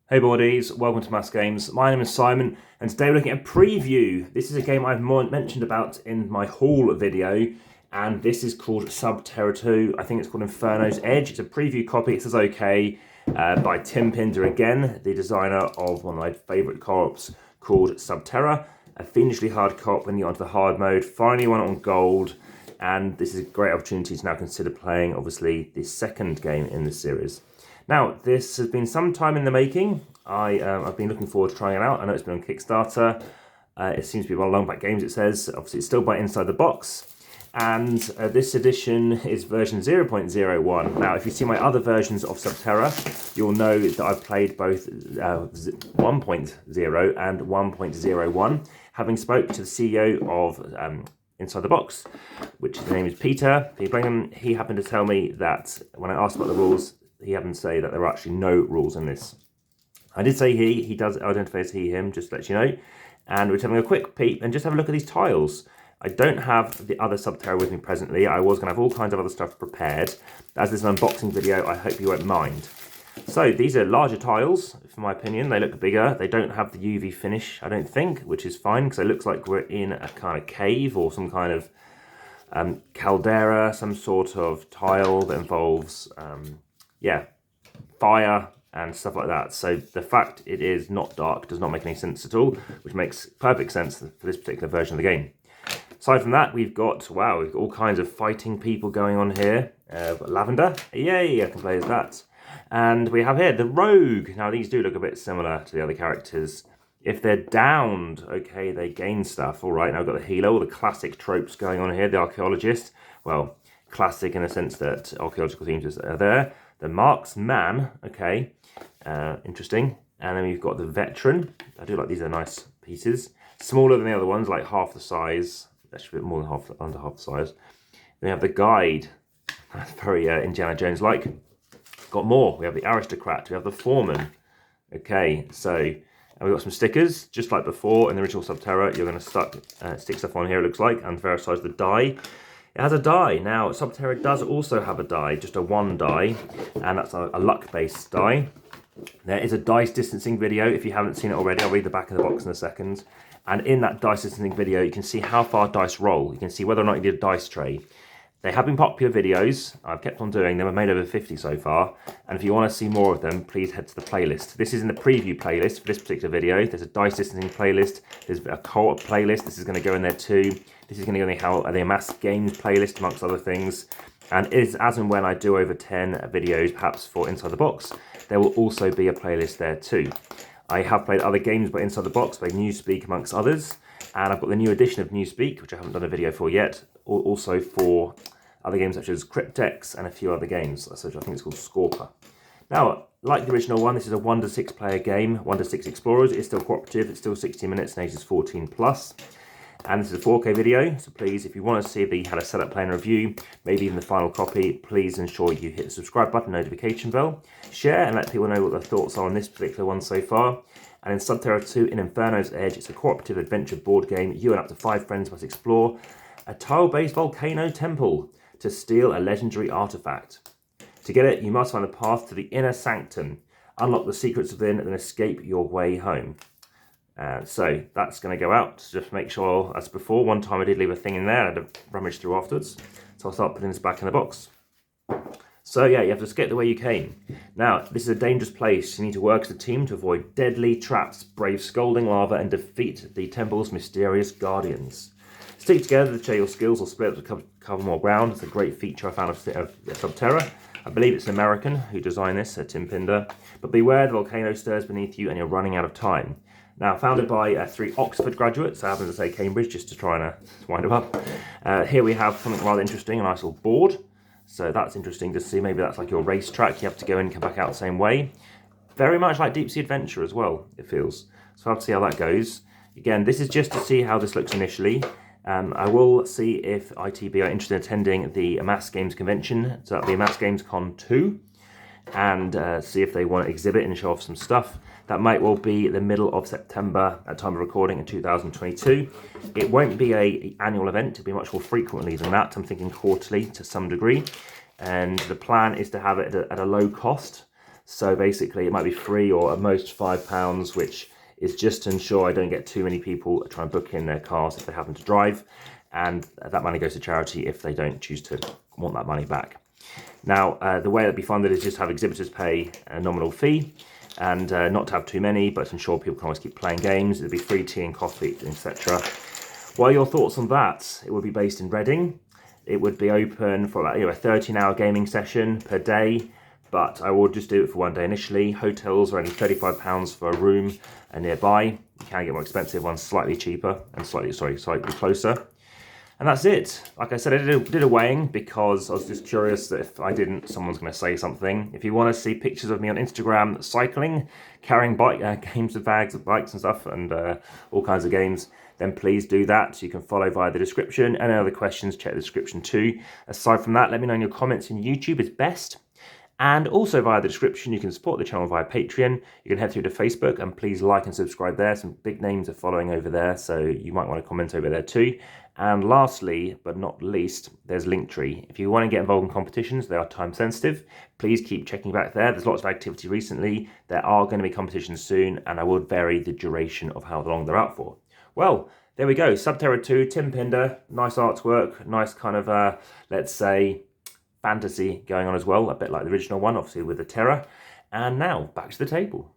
Hey buddies, welcome to AmassGames. My name is Simon, and today we're looking at a preview. This is a game I've mentioned about in my haul video, and this is called Terra II. I think it's called Inferno's Edge. It's a preview copy, it says okay, by Tim Pinder again, the designer of one of my favourite co-ops called Terra. A fiendishly hard co-op when you get onto the hard mode. Finally won it on gold, and this is a great opportunity to now consider playing, obviously, the second game in this series. Now, this has been some time in the making. I've been looking forward to trying it out. I know it's been on Kickstarter. It seems to be one of Longback Games, it says. Obviously, it's still by Inside the Box. And this edition is version 0.01. Now, if you see my other versions of Terra, you'll know that I've played both 1.0 and 1.01. Having spoke to the CEO of Inside the Box, which his name is Peter Bingham, he happened to tell me that when I asked about the rules, he happened to say that there are actually no rules in this. I did say he does identify as he, him, just to let you know. And we're having a quick peep and just have a look at these tiles. I don't have the other Terra with me presently. I was going to have all kinds of other stuff prepared. As this is an unboxing video, I hope you won't mind. So these are larger tiles, for my opinion. They look bigger. They don't have the UV finish, I don't think, which is fine, because it looks like we're in a kind of cave or some kind of caldera, some sort of tile that involves fire and stuff like that. So the fact it is not dark does not make any sense at all, which makes perfect sense for this particular version of the game. Aside from that, we've got all kinds of fighting people going on here. Lavender, yay, I can play as that. And we have here the Rogue. Now these do look a bit similar to the other characters. If they're downed, okay, they gain stuff. All right, now I've got the healer, all the classic tropes going on here. The archaeologist, well, classic in the sense that archaeological themes are there. The marksman, okay, interesting. And then we've got the veteran. I do like these, are nice pieces. Smaller than the other ones, like half the size. Actually a bit more than under half the size. Then we have the guide. That's very Indiana Jones-like. Got more. We have the aristocrat. We have the foreman. Okay, so we've got some stickers, just like before in the original Terra. You're going to stick stuff on here, it looks like, and verify the die. It has a die. Now, Terra does also have a die, just a 1 die, and that's a luck-based die. There is a dice distancing video. If you haven't seen it already, I'll read the back of the box in a second. And in that dice distancing video, you can see how far dice roll. You can see whether or not you need a dice tray. They have been popular videos. I've kept on doing them. I've made over 50 so far. And if you want to see more of them, please head to the playlist. This is in the preview playlist for this particular video. There's a dice distancing playlist. There's a co-op playlist. This is going to go in there too. This is going to go in the AmassGames playlist, amongst other things. And as and when I do over 10 videos, perhaps for Inside the Box, there will also be a playlist there too. I have played other games by Inside the Box, by Newspeak, amongst others. And I've got the new edition of Newspeak, which I haven't done a video for yet. Also for other games such as Cryptex and a few other games, such I think it's called Scorper. Now, like the original one, this is a 1 to 6 player game, 1 to 6 explorers. It's still cooperative, it's still 60 minutes, and ages 14 plus. And this is a 4K video, so please, if you want to see how to set up, play and review, maybe even the final copy, please ensure you hit the subscribe button, notification bell, share, and let people know what their thoughts are on this particular one so far. And in Terra II, in Inferno's Edge, it's a cooperative adventure board game. You and up to 5 friends must explore a tile-based volcano temple to steal a legendary artifact. To get it, you must find a path to the inner sanctum, unlock the secrets within, and then escape your way home. So that's going to go out to just make sure, as before. One time I did leave a thing in there, I had to rummage through afterwards. So I'll start putting this back in the box. So yeah, you have to escape the way you came. Now, this is a dangerous place. You need to work as a team to avoid deadly traps, brave scalding lava, and defeat the temple's mysterious guardians. Stick together to share your skills or split up to cover more ground. It's a great feature I found of Terra. I believe it's an American who designed this, Tim Pinder. But beware, the volcano stirs beneath you and you're running out of time. Now, founded by 3 Oxford graduates, I happen to say Cambridge just to try and wind them up. Here we have something rather interesting, a nice little board. So that's interesting to see. Maybe that's like your racetrack. You have to go in and come back out the same way. Very much like Deep Sea Adventure as well, it feels. So we'll have to see how that goes. Again, this is just to see how this looks initially. I will see if ITB are interested in attending the AmassGames convention, so that'll be AmassGames Con 2, and see if they want to exhibit and show off some stuff. That might well be the middle of September at time of recording in 2022. It won't be an annual event, it'll be much more frequently than that. I'm thinking quarterly to some degree. And the plan is to have it at a low cost. So basically it might be free or at most £5, which is just to ensure I don't get too many people trying to book in their cars if they happen to drive. And that money goes to charity if they don't choose to want that money back. Now, the way it'd be funded is just have exhibitors pay a nominal fee and not to have too many, but to ensure people can always keep playing games. It'd be free tea and coffee, etc. What are your thoughts on that? It would be based in Reading. It would be open for about, a 13-hour gaming session per day, but I will just do it for one day initially. Hotels are only £35 for a room nearby. You can get more expensive ones, slightly cheaper and slightly closer. And that's it. Like I said, I did a weighing because I was just curious that if I didn't, someone's going to say something. If you want to see pictures of me on Instagram cycling, carrying games of bags of bikes and stuff, and all kinds of games, then please do that. You can follow via the description. Any other questions, check the description too. Aside from that, let me know in your comments in YouTube is best. And also via the description, you can support the channel via Patreon. You can head through to Facebook and please like and subscribe there. Some big names are following over there, so you might want to comment over there too. And lastly, but not least, there's Linktree. If you want to get involved in competitions, they are time sensitive. Please keep checking back there. There's lots of activity recently. There are going to be competitions soon, and I will vary the duration of how long they're out for. Well, there we go. Terra II, Tim Pinder, nice artwork, nice kind of, let's say, fantasy going on as well, a bit like the original one, obviously with the Terra. And now, back to the table.